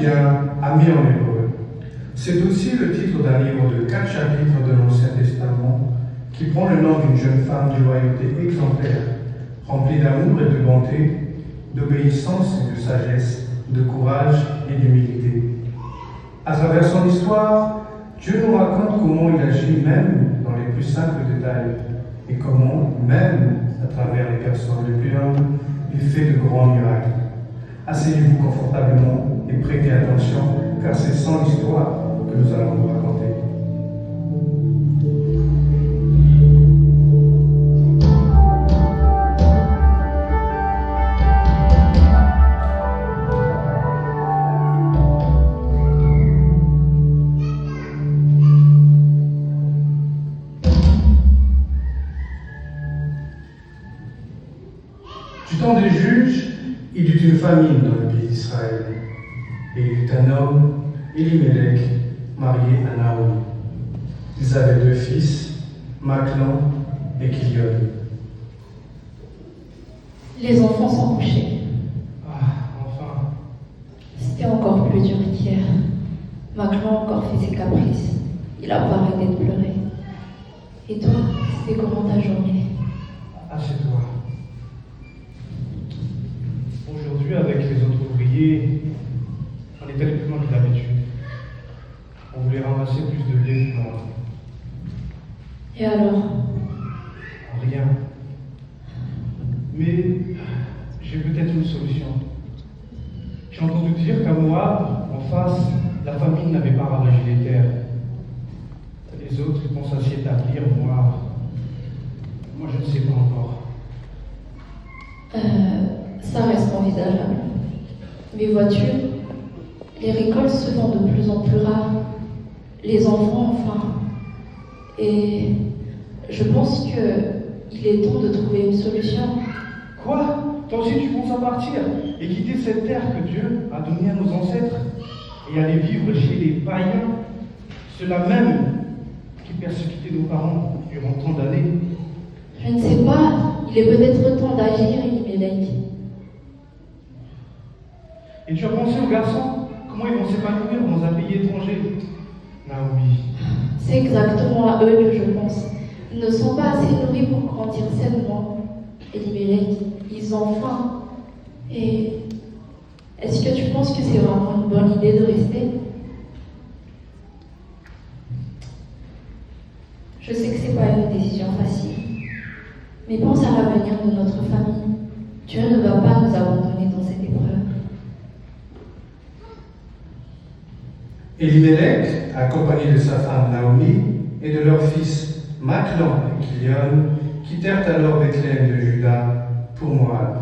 bien ami en hébreu. C'est aussi le titre d'un livre de 4 chapitres de l'Ancien Testament qui prend le nom d'une jeune femme de loyauté exemplaire, remplie d'amour et de bonté, d'obéissance et de sagesse, de courage et d'humilité. À travers son histoire, Dieu nous raconte comment il agit même dans les plus simples détails et comment, même à travers les personnes les plus humbles, il fait de grands miracles. Asseyez-vous confortablement et prêtez attention, car c'est son histoire que nous allons vous raconter. Du temps des juges, il y eut une famine dans le pays d'Israël. Et il y eut un homme, Elimelech, marié à Naomi. Ils avaient 2 fils, Machlon et Kilion. Les enfants sont couchés. Ah, enfin. C'était encore plus dur qu'hier. Macron a encore fait ses caprices. Il a pas arrêté de pleurer. Et toi, c'était comment ta journée? Assieds-toi. Aujourd'hui, avec les autres ouvriers, on est allé plus loin que d'habitude. On voulait ramasser plus de blé que moi. Et alors? Rien. Mais j'ai peut-être une solution. J'ai entendu dire qu'à Moab, en face, la famine n'avait pas ravagé les terres. Les autres, ils pensent à s'y établir. Moi, je ne sais pas encore. Ça reste envisageable. Mais vois-tu, les récoltes se font de plus en plus rares. Les enfants, enfin. Et je pense qu'il est temps de trouver une solution. Quoi? Toi aussi tu penses à partir et quitter cette terre que Dieu a donnée à nos ancêtres et aller vivre chez les païens, ceux-là même qui persécutaient nos parents durant tant d'années? Je ne sais pas, il est peut-être temps d'agir, Elimelech. Et tu as pensé aux garçons? Comment ils vont s'épanouir dans un pays étranger? Naomi. C'est exactement à eux que je pense. Ils ne sont pas assez nourris pour grandir sainement. Elimelech, ils ont faim. Et est-ce que tu penses que c'est vraiment une bonne idée de rester? Je sais que c'est pas une décision facile. Mais pense à l'avenir de notre famille. Dieu ne va pas nous abandonner dans cette épreuve. Elimelech, accompagné de sa femme Naomi et de leurs fils Machlon et Kilion, quittèrent alors Bethléem de Juda pour Moab.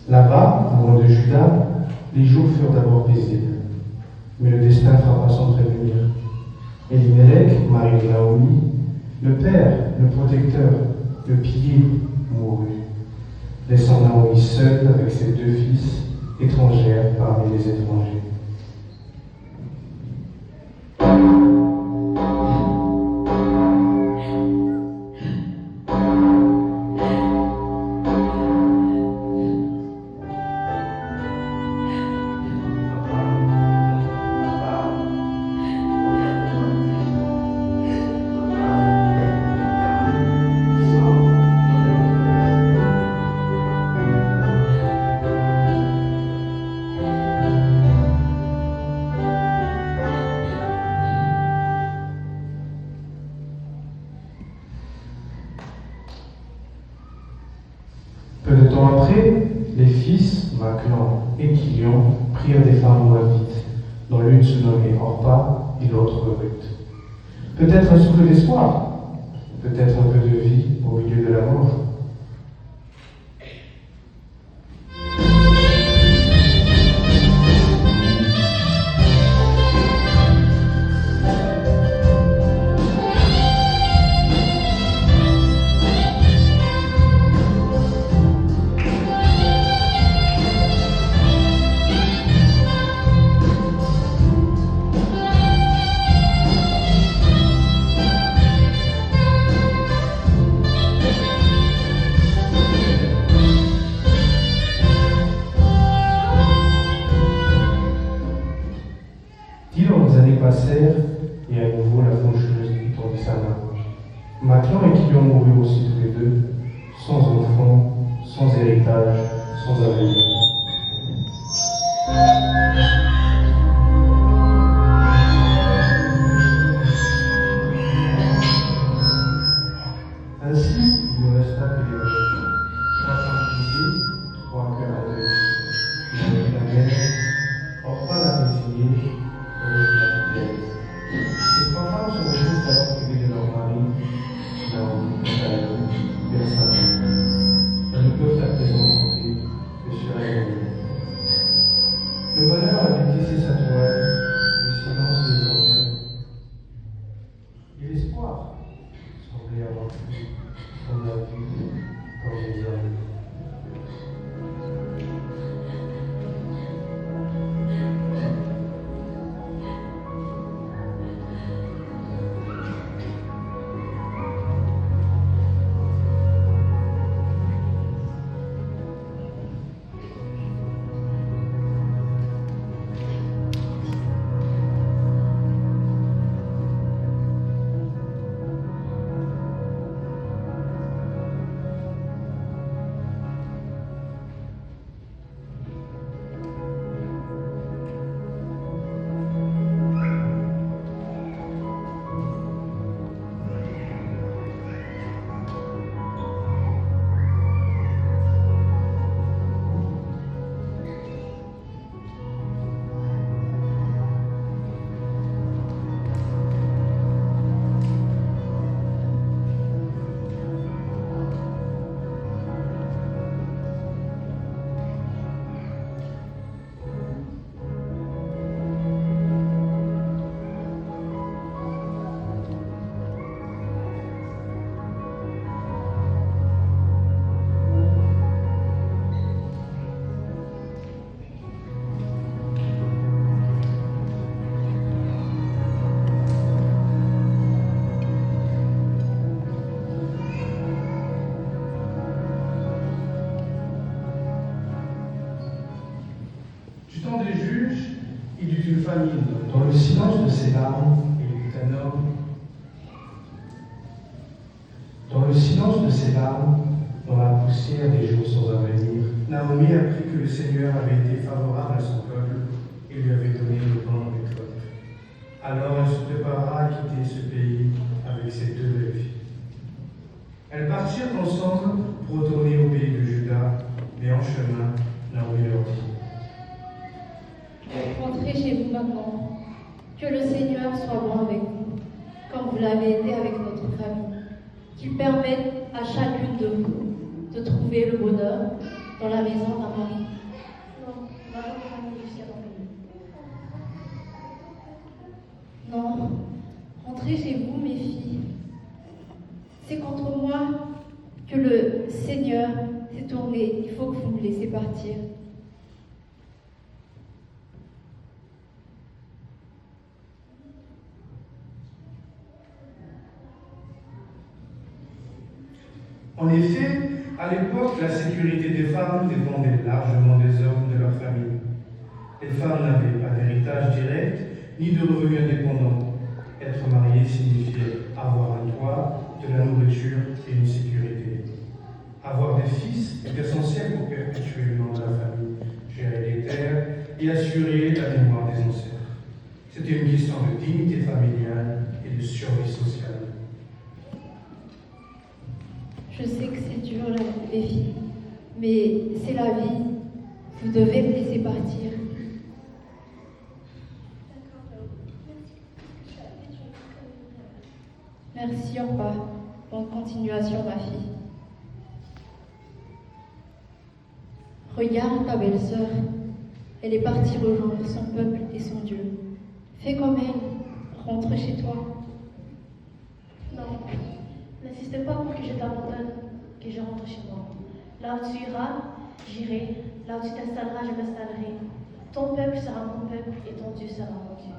Là-bas, parcourant de Juda, les jours furent d'abord paisibles. Mais le destin frappa sans prévenir. Elimelech, mari de Naomi, le père, le protecteur, le pilier, mourut, laissant Naomi seule avec ses 2 fils, étrangères parmi les étrangers. Peu de temps après, les fils, Maclan et Kilion, prirent des femmes moabites, dont l'une se nommait Orpa et l'autre Ruth. Peut-être un souffle d'espoir, peut-être un peu de vie au milieu de la mort. Passèrent, et à nouveau la faucheuse tendit sa main. Maclan et Kilion moururent aussi tous les deux, sans enfants, sans héritage, sans avenir. Ainsi, il ne resta que les roches. 3 femmes brisées, 3 cœurs endeuillés. Il avait la mère, Orpa la résignée, ces 3 femmes se retrouvent alors privées de leur mari, Naomi, personne. Elles ne peuvent à présent compter que sur elle-même. Le bonheur avait tissé sa toile, le silence désormais. Et l'espoir semblait avoir pris comme la vue, comme les hommes. Du temps des juges, il y eut une famine. Dans le silence de ses larmes, il y eut un homme. Dans le silence de ses larmes, dans la poussière des jours sans avenir, Naomi apprit que le Seigneur avait été favorable à son peuple et lui avait donné le pain en récolte. Alors elle se prépara à quitter ce pays avec ses 2 belles filles. Elles partirent ensemble pour retourner au pays de Juda, mais en chemin, Naomi leur dit: Rentrez chez vous maintenant. Que le Seigneur soit bon avec vous, comme vous l'avez été avec notre famille. Qu'il permette à chacune de vous de trouver le bonheur dans la maison d'un mari. Rentrez chez vous, mes filles. C'est contre moi que le Seigneur s'est tourné. Il faut que vous me laissiez partir. En effet, à l'époque, la sécurité des femmes dépendait largement des hommes de leur famille. Les femmes n'avaient pas d'héritage direct, ni de revenus indépendants. Être mariée signifiait avoir un toit, de la nourriture et une sécurité. Avoir des fils est essentiel pour perpétuer le nom de la famille, gérer les terres et assurer la mémoire des ancêtres. C'était une question de dignité familiale et de survie sociale. Je sais que c'est dur, les filles, mais c'est la vie. Vous devez me laisser partir. Merci, au revoir. Bonne continuation, ma fille. Regarde ta belle-sœur. Elle est partie rejoindre son peuple et son Dieu. Fais comme elle. Rentre chez toi. Non, n'insiste pas pour que je t'abandonne, que je rentre chez moi. Là où tu iras, j'irai. Là où tu t'installeras, je m'installerai. Ton peuple sera mon peuple et ton Dieu sera mon Dieu.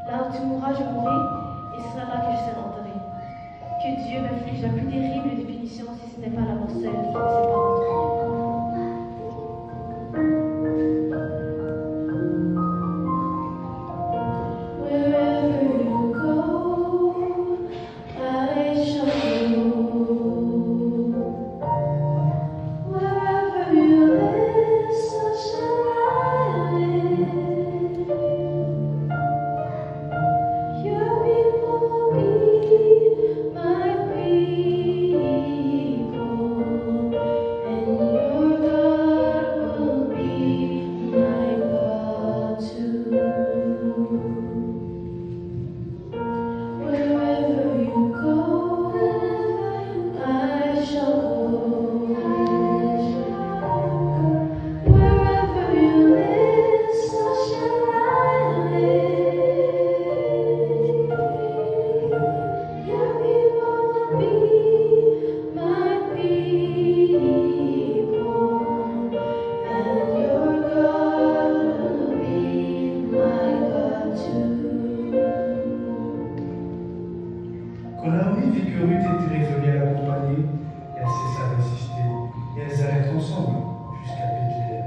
Là où tu mourras, je mourrai, et ce sera là que je serai enterré. Que Dieu m'inflige la plus terrible des punitions si ce n'est pas la mort seule qui me sépare de toi. Quand Naomi vit que Ruth était résolue à l'accompagner, elle cessa d'insister, et elles allèrent ensemble jusqu'à Bethléem.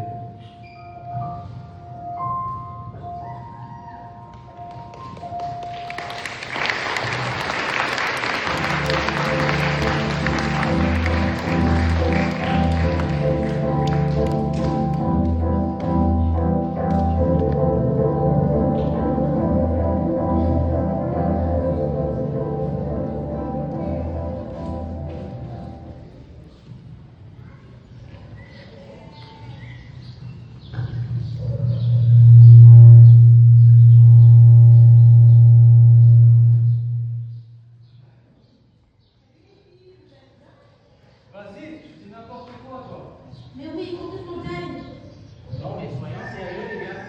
Vas-y, tu dis n'importe quoi, toi. Mais oui, compte montagne. Non, mais soyons sérieux, les gars.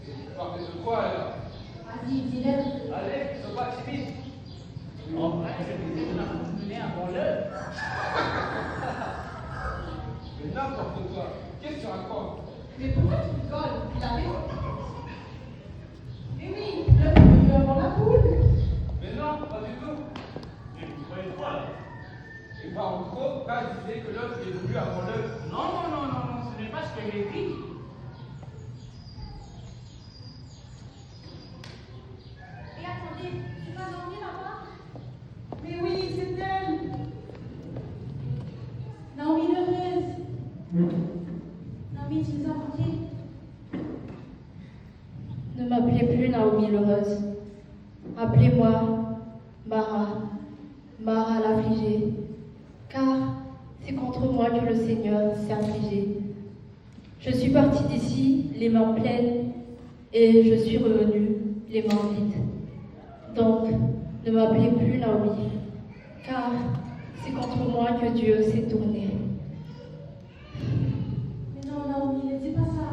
Vous parlez de quoi, là? Vas-y, dis-le. Allez, sois pas timide. En vrai, je disais qu'on a mené avant l'heure. Mais n'importe quoi. Qu'est-ce que tu racontes? Mais pourquoi tu rigoles? Il a raison. Mais oui, l'œuf est venu avant la poule. Mais non, pas du tout. Mais vous croyez quoi, là? Et bah, en gros, bah, je disais que l'œuf est venu avant l'œuf. Non, ce n'est pas ce que j'ai dit. Et attendez, tu vas dormir là-bas? Mais oui, c'est elle. Naomi l'heureuse. Naomi, tu nous as manqué. Ne m'appelez plus Naomi l'heureuse. Appelez-moi Mara, Mara l'affligée. Car c'est contre moi que le Seigneur s'est affligé. Je suis partie d'ici les mains pleines et je suis revenue les mains vides. Donc, ne m'appelez plus Naomi, car c'est contre moi que Dieu s'est tourné. Mais non, Naomi, ne dis pas ça.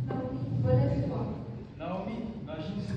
Naomi, relève-toi. Naomi, imagine ce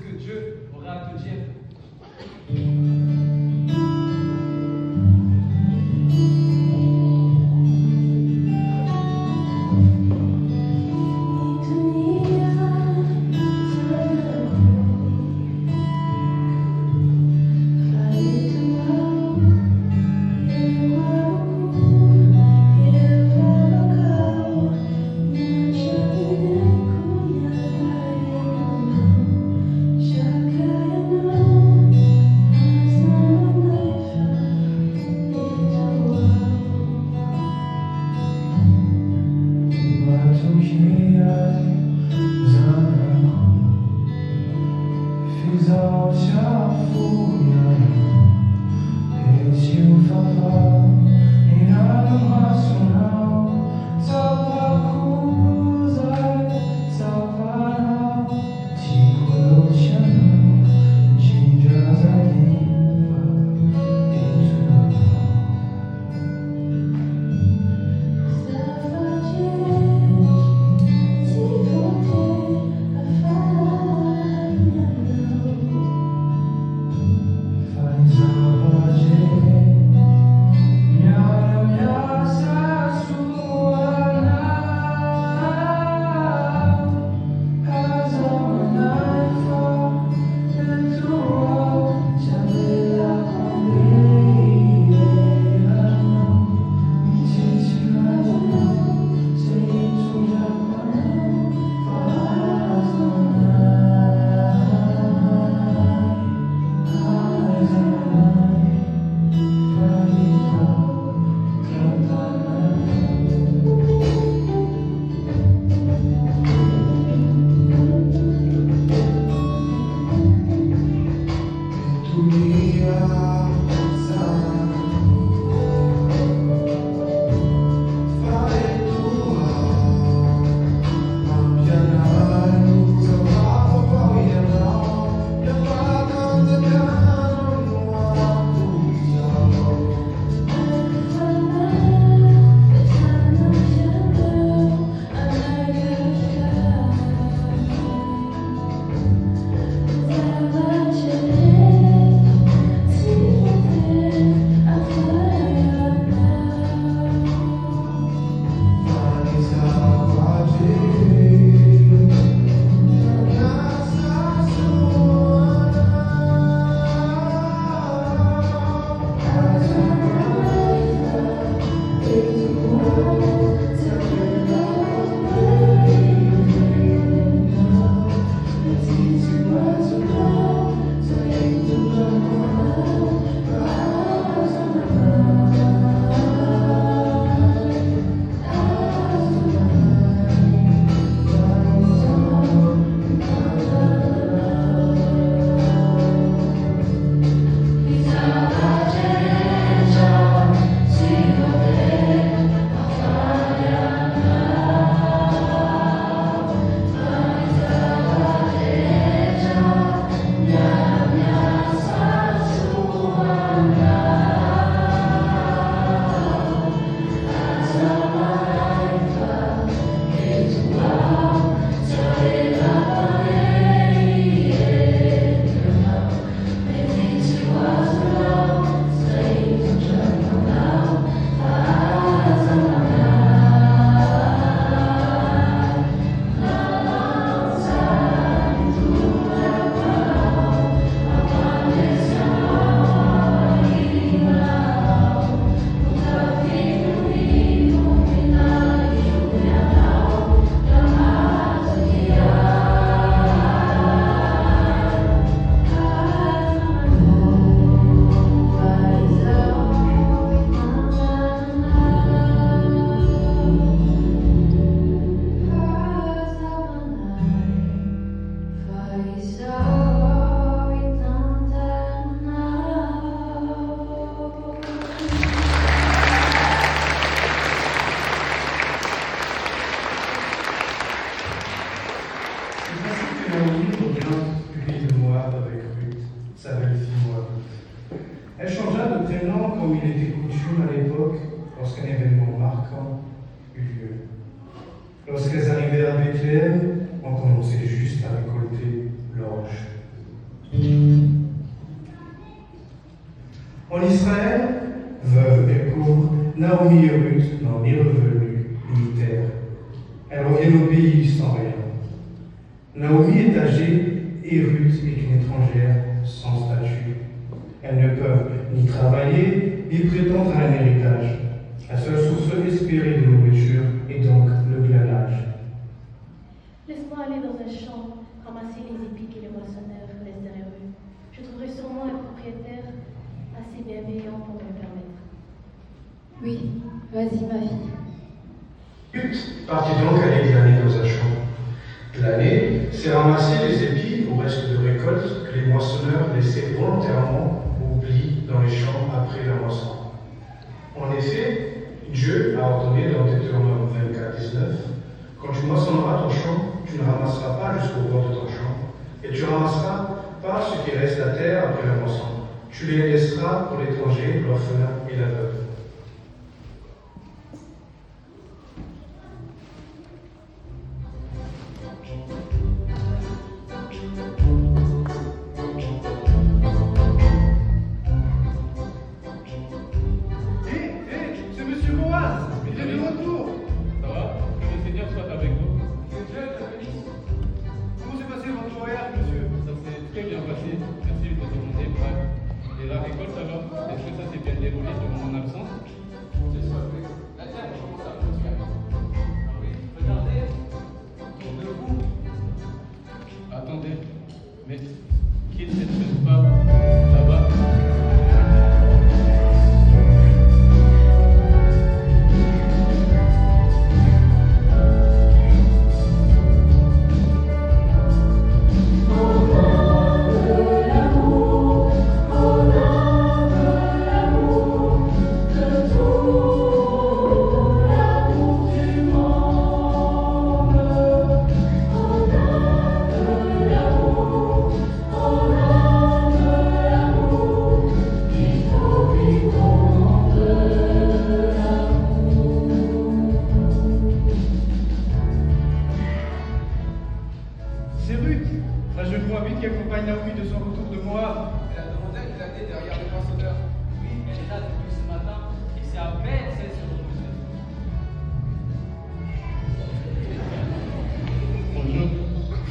Elle changea de prénom comme il était coutume à l'époque lorsqu'un événement marquant eut lieu. Lorsqu'elles arrivaient à Bethléem, on commençait juste à récolter l'orge. En Israël, veuve et pauvre, Naomi et Ruth n'ont ni revenu ni terre. Elles reviennent au pays sans rien. Naomi est âgée et Ruth est une étrangère sans statut. Elles ne peuvent ni travailler ni prétendre à un héritage. La seule source espérée de nourriture est donc le glanage. Laisse-moi aller dans un champ, ramasser les épis que les moissonneurs laissent derrière eux. Je trouverai sûrement un propriétaire assez bienveillant pour me le permettre. Oui, vas-y ma fille. Ruth partit donc aller glaner dans un champ. Glaner, c'est ramasser les épis ou restes de récolte que les moissonneurs laissaient volontairement ou oublient dans les champs après la moisson. En effet, Dieu a ordonné dans Deutéronome 24, 19, quand tu moissonneras ton champ, tu ne ramasseras pas jusqu'au bord de ton champ, et tu ramasseras pas ce qui reste à terre après la moisson. Tu les laisseras pour l'étranger, l'orphelin et la veuve. C'est Monsieur Boaz, il est de retour. Ça va? Que le Seigneur soit avec vous. Que Dieu te bénisse. Comment s'est passé votre voyage, monsieur? Ça s'est très bien passé. Merci de demander, frère. Et la récolte alors? Est-ce que ça s'est bien déroulé durant mon absence? C'est ça, oui. La terre commence à produire. Ah oui, regardez, autour de vous. Attendez, mais qui est cette jeune femme là-bas? C'est Ruth, la jeune Moabite qui accompagne Naomi de son retour de Moab. Elle a demandé à glaner derrière les moissonneurs. Oui, elle est là depuis ce matin et c'est à peine celle sur le projet. Bonjour,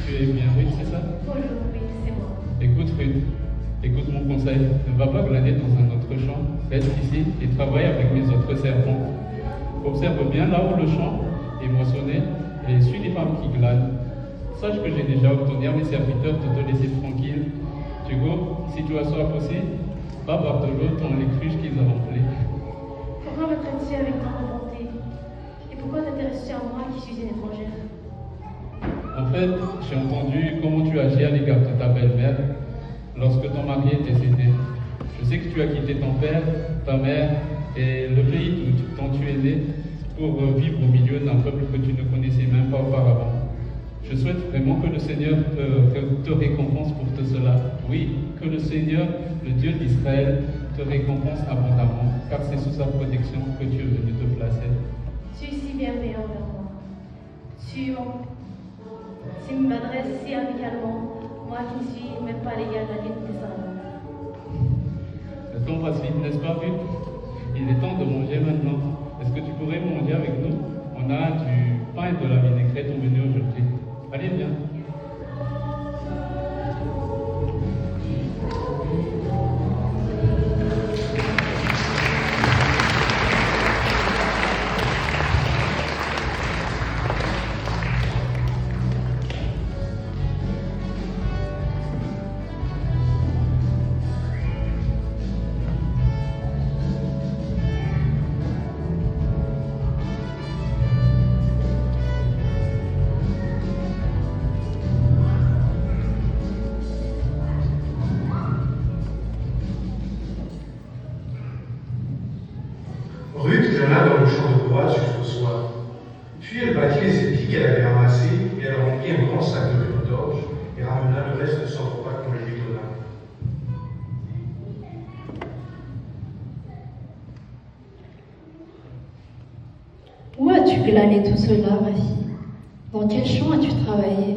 tu es bien Ruth, c'est ça? Bonjour, oui, c'est moi. Écoute Ruth, écoute mon conseil. Ne va pas glaner dans un autre champ. Reste ici et travaille avec mes autres servants. Observe bien là où le champ est moissonné et suis les femmes qui glanent. Sache que j'ai déjà obtenu à mes serviteurs de te laisser tranquille. Hugo, si tu as soif aussi, va boire de l'eau dans les cruches qu'ils ont remplies. Pourquoi me traites-tu avec tant de bonté? Et pourquoi t'intéresses-tu à moi qui suis une étrangère? En fait, j'ai entendu comment tu agis à l'égard de ta belle-mère lorsque ton mari est décédé. Je sais que tu as quitté ton père, ta mère et le pays dont tu es né pour vivre au milieu d'un peuple que tu ne connaissais même pas auparavant. Je souhaite vraiment que le Seigneur te récompense pour tout cela. Oui, que le Seigneur, le Dieu d'Israël, te récompense abondamment, car c'est sous sa protection que tu es venu te placer. Tu es si bienveillant envers moi. Tu m'adresses si amicalement, moi qui ne suis même pas l'égal d'un des salons. Le temps passe vite, n'est-ce pas, Ruth? Il est temps de manger maintenant. Est-ce que tu pourrais manger avec nous? On a du pain et de la vinaigrette au menu aujourd'hui. Allez, viens. Ruth glana dans le champ de Boaz jusqu'au soir. Puis elle battit les épis qu'elle avait ramassés et elle remplit un grand sac de riz d'orge et ramena le reste de son repas qu'on lui donna. Où as-tu glané tout cela, ma fille? Dans quel champ as-tu travaillé?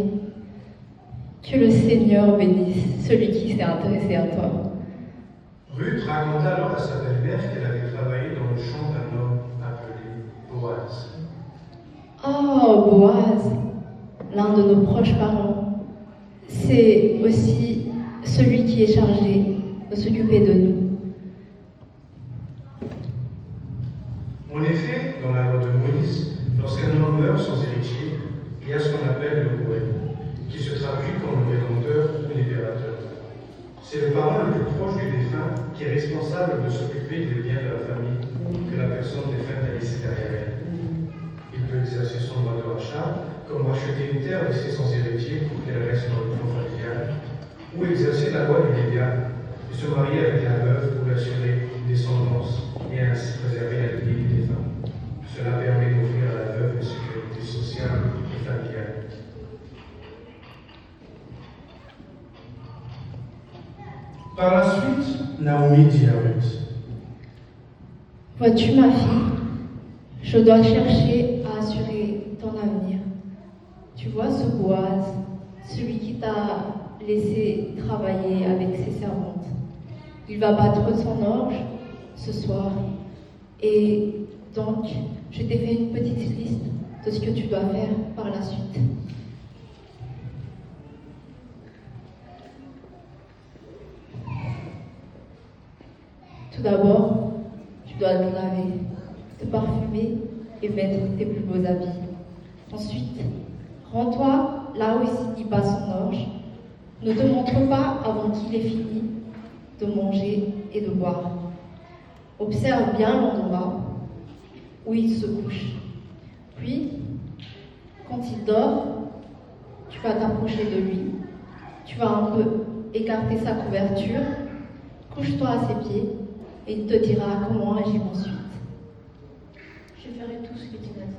Que le Seigneur bénisse celui qui s'est intéressé à toi. Ruth raconta alors à sa belle-mère qu'elle avait travaillé dans le champ d'un homme appelé Boaz. Oh, Boaz, l'un de nos proches parents. C'est aussi celui qui est chargé de s'occuper de nous. En effet, dans la loi de Moïse, lorsqu'un homme meurt sans héritier, il y a ce qu'on appelle le Goël, qui se traduit comme le rédempteur ou libérateur. C'est le parent le plus proche du défunt qui est responsable de s'occuper des biens de la famille que la personne défunte a laissé derrière elle. Il peut exercer son droit de rachat, comme racheter une terre laissée sans héritier pour qu'elle reste dans le plan familial, ou exercer la loi du légat et se marier avec la veuve pour assurer une descendance et ainsi préserver la dignité des femmes. Cela permet d'offrir à la veuve une sécurité sociale et familiale. Par la suite, Naomi dit à Ruth: Vois-tu, ma fille, je dois chercher à assurer ton avenir. Tu vois ce Boaz, celui qui t'a laissé travailler avec ses servantes. Il va battre son orge ce soir. Et donc, je t'ai fait une petite liste de ce que tu dois faire par la suite. Tout d'abord, tu dois te laver, te parfumer et mettre tes plus beaux habits. Ensuite, rends-toi là où il bat son orge. Ne te montre pas avant qu'il ait fini de manger et de boire. Observe bien l'endroit où il se couche. Puis, quand il dort, tu vas t'approcher de lui. Tu vas un peu écarter sa couverture. Couche-toi à ses pieds et il te dira comment agir ensuite. Je ferai tout ce que tu m'as dit.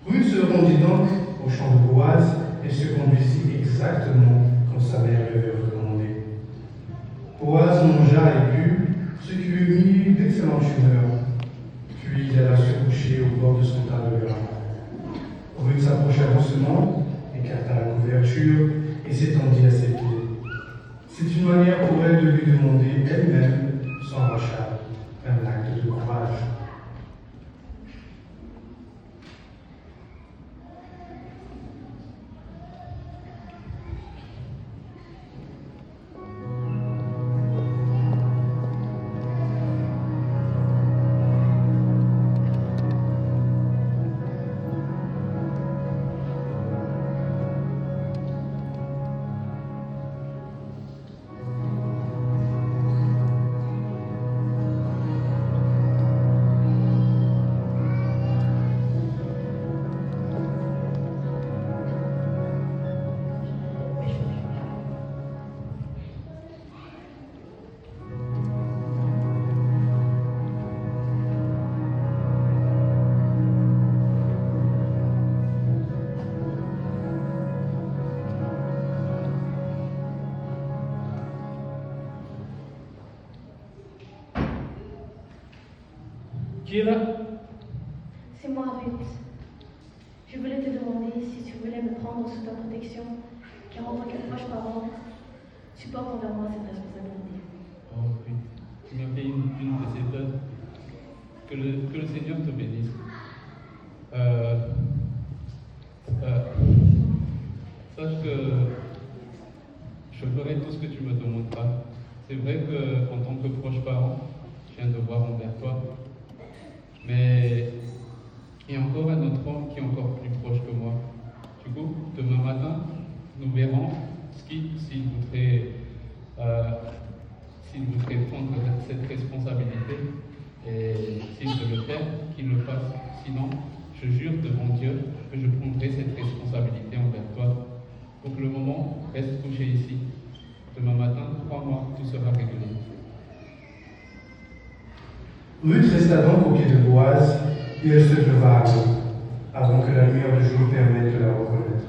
Ruth se rendit donc au champ de Boaz et se conduisit exactement comme sa mère lui avait recommandé. Boaz mangea et but, ce qui lui mit d'excellente humeur. Puis il alla se coucher au bord de son tas de grains. Ruth s'approcha doucement, écarta la couverture et s'étendit à ses pieds. C'est une manière pour elle de lui demander elle-même son rachat, un acte de courage. Qui est là? C'est moi, Ruth. Je voulais te demander si tu voulais me prendre sous ta protection, car en tant que proche parent, tu portes envers moi cette responsabilité. Oh oui, tu m'as fait une de ces œuvres. Que le Seigneur te bénisse. Sache que je ferai tout ce que tu me demanderas. C'est vrai qu'en tant que proche parent, j'ai un devoir envers toi. Mais il y a encore un autre homme qui est encore plus proche que moi. Du coup, demain matin, nous verrons s'il voudrait prendre cette responsabilité et s'il veut le faire, qu'il le fasse. Sinon, je jure devant Dieu que je prendrai cette responsabilité envers toi. Pour le moment, reste couché ici. Demain matin, crois-moi, tout sera réglé. Ruth resta donc au pied de Boaz et elle se leva à l'eau, avant que la lumière du jour permette de la reconnaître.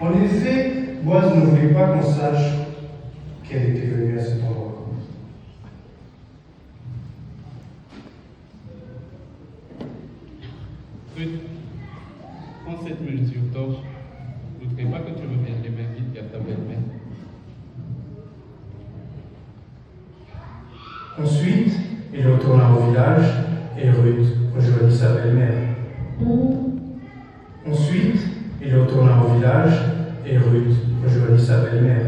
En effet, Boaz ne voulait pas qu'on sache qu'elle était venue à cet endroit. Ruth, prends cette mesure torche. Je ne voudrais pas que tu reviennes les mains vides vers ta belle-mère. Ensuite, il retourna au village et Ruth rejoignit sa belle-mère. Ensuite, il retourna au village et Ruth rejoignit sa belle-mère.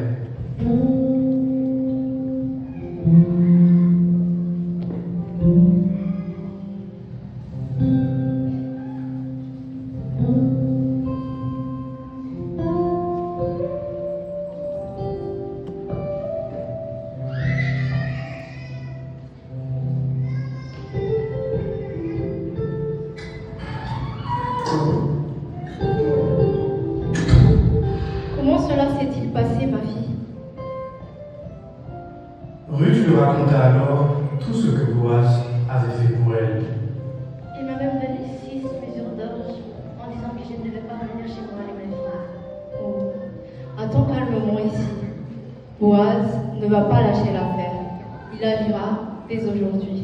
Comment cela s'est-il passé, ma fille? Ruth lui raconta alors tout ce que Boaz avait fait pour elle. Il m'a même donné 6 mesures d'orge en disant que je ne devais pas venir chez moi avec mes frères. Oh, attends calmement ici. Boaz ne va pas lâcher l'affaire. Il agira dès aujourd'hui.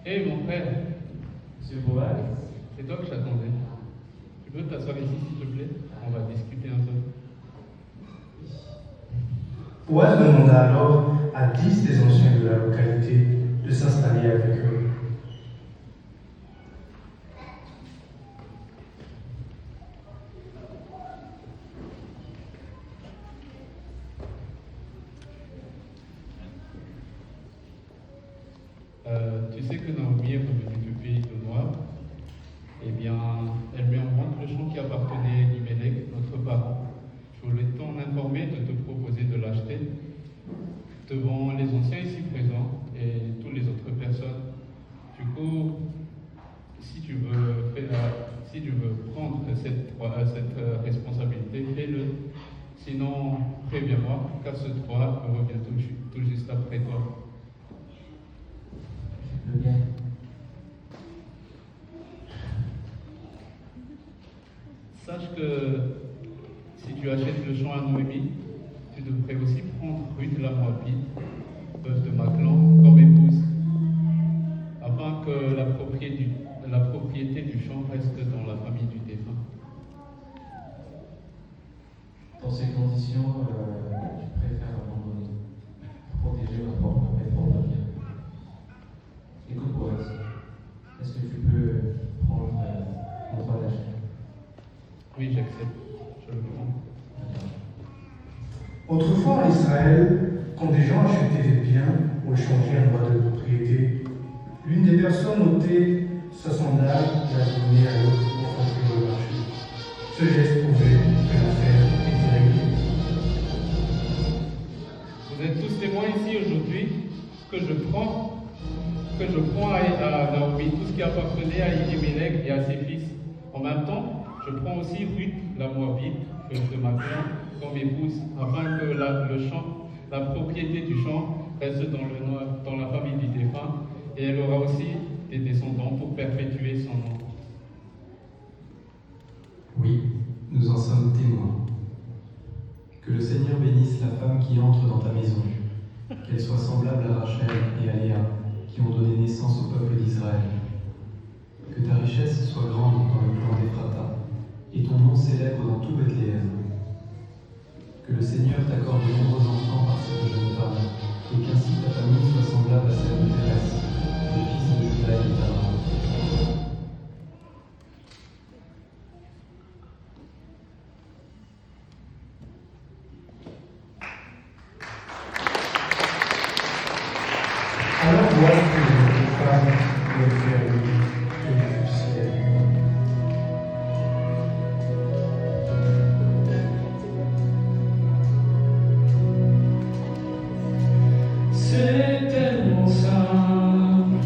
Hé mon frère, Monsieur Boaz, c'est toi que j'attendais. Tu peux t'asseoir ici s'il te plaît? On va discuter un peu. Boaz demanda alors à 10 des anciens de la localité de s'installer avec eux. Tu sais que Naomi est revenue du pays de Moab. Eh bien, elle lui en montre le champ qui appartenait à Elimelech, notre parent. Je voulais t'en informer, de te proposer de l'acheter devant les anciens ici présents et toutes les autres personnes. Du coup, si tu veux prendre cette responsabilité, fais-le. Sinon, préviens-moi, car ce droit me revient tout juste après toi. le bien. Sache que si tu achètes le champ à Noémie, tu devrais aussi prendre Ruth la Moabite, veuve de Maclan, comme épouse, afin que la propriété du champ reste dans la famille du défunt. Dans ces conditions, je préfère abandonner, protéger ma propre bien. Écoute, Boaz, est-ce que tu peux prendre mon droit d'achat? Oui, j'accepte, je le prends. Autrefois en Israël, quand des gens achetaient des biens ou échangeaient un droit de propriété, l'une des personnes ôtait sa sandale et la donnait à l'autre pour construire le marché. Ce geste prouvait que l'affaire était réglée. Vous êtes tous témoins ici aujourd'hui que je prends à Naomi tout ce qui appartenait à Elimelech et à ses fils. En même temps, je prends aussi Ruth, la Moabite, veuve de Maclan, comme épouse, afin que la propriété du champ reste dans la famille du défunt, et elle aura aussi des descendants pour perpétuer son nom. Oui, nous en sommes témoins. Que le Seigneur bénisse la femme qui entre dans ta maison, qu'elle soit semblable à Rachel et à Léa, qui ont donné naissance au peuple d'Israël. Que ta richesse soit grande dans le clan d'Ephrata, et ton nom célèbre dans tout Bethléem. Que le Seigneur t'accorde de nombreux enfants par cette jeune femme, et qu'ainsi ta famille soit semblable à celle de Thérèse, le fils de Juda et de Tamar. Alors Boaz prit les femmes et les fit à lui, et il fut ciel. C'est tellement simple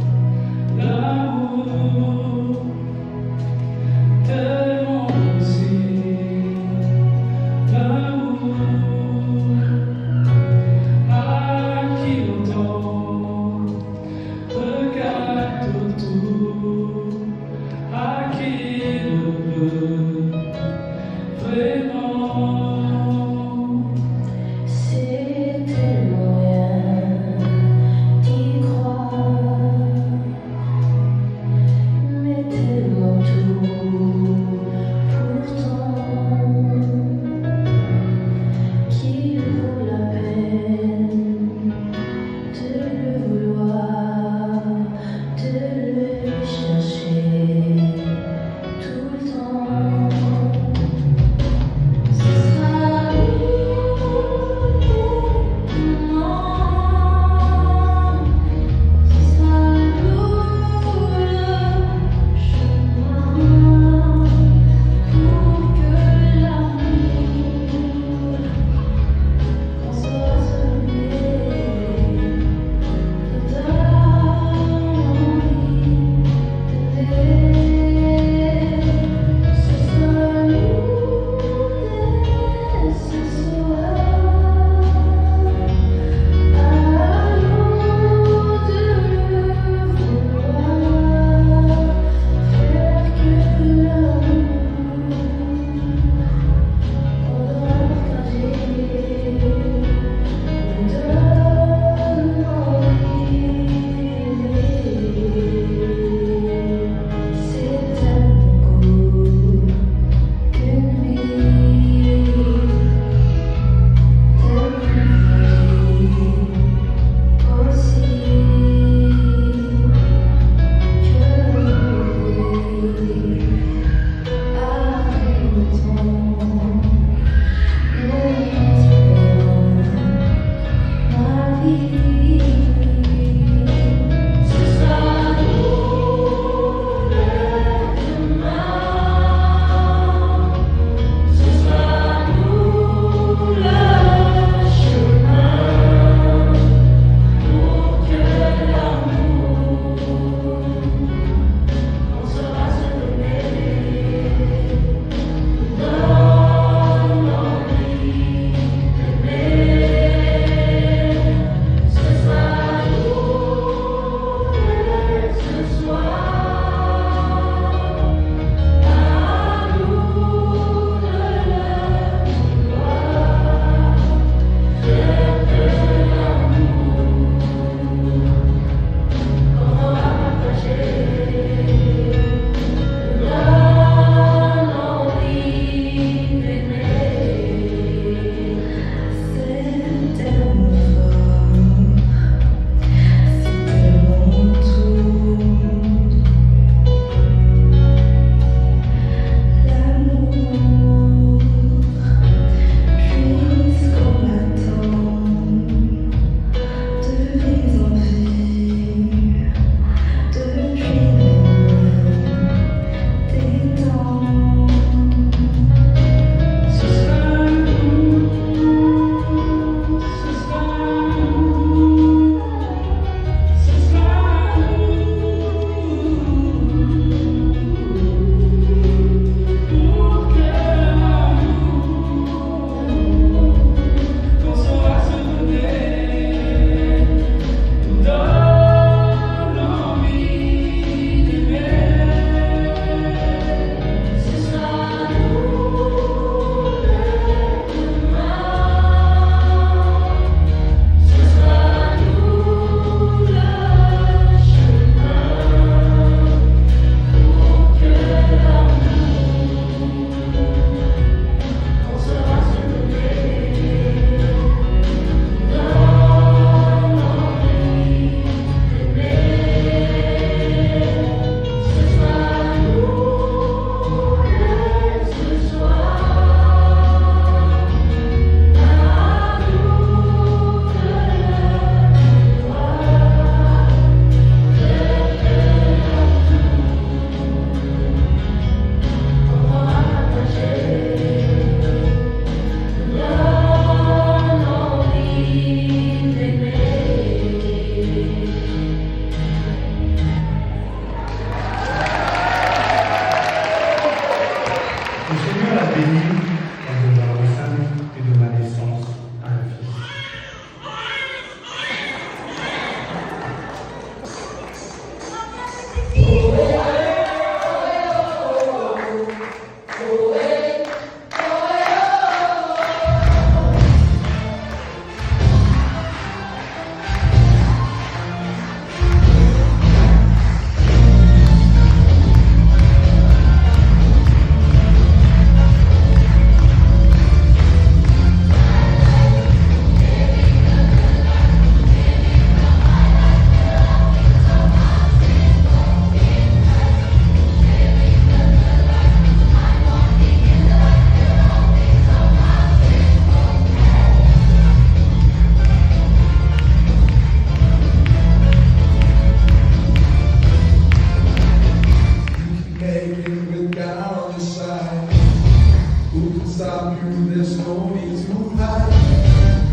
Stop you, there's no need to hide.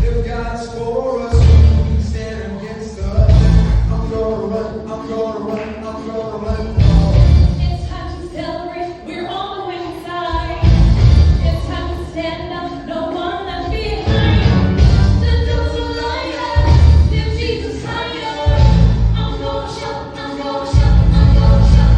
If God's for us, who can stand against us? I'm gonna run, I'm gonna run, I'm gonna run. It's time to celebrate, we're on the winning side. It's time to stand up, no one left behind. The doors are lighter, lift Jesus higher. I'm gonna shout, I'm gonna shout, I'm gonna shout.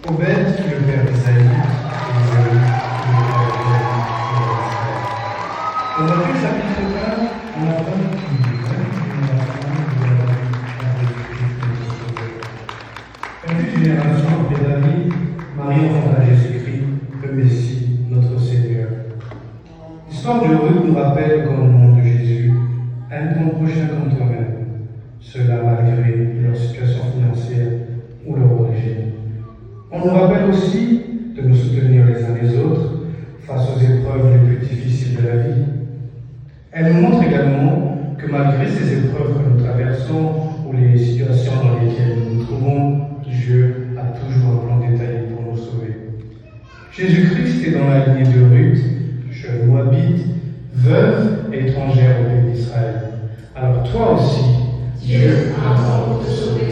Obed fut le père d'Isaïe, et Isaïe fut le père de David, et d'Israël. Au Matthieu chapitre 1, on apprend qu'il y a une génération après David, Marie enfanta Jésus-Christ, le Messie, notre Seigneur. L'histoire de Ruth nous rappelle qu'au nom de Jésus, aime ton prochain comme toi-même, cela malgré leur situation financière ou leur origine. On nous rappelle aussi de nous soutenir les uns les autres face aux épreuves les plus difficiles de la vie. Elle nous montre également que malgré ces épreuves que nous traversons ou les situations dans lesquelles nous nous trouvons, Dieu a toujours un plan détaillé pour nous sauver. Jésus-Christ est dans la lignée de Ruth, jeune moabite, veuve et étrangère au pays d'Israël. Alors toi aussi, Dieu a un plan pour te sauver.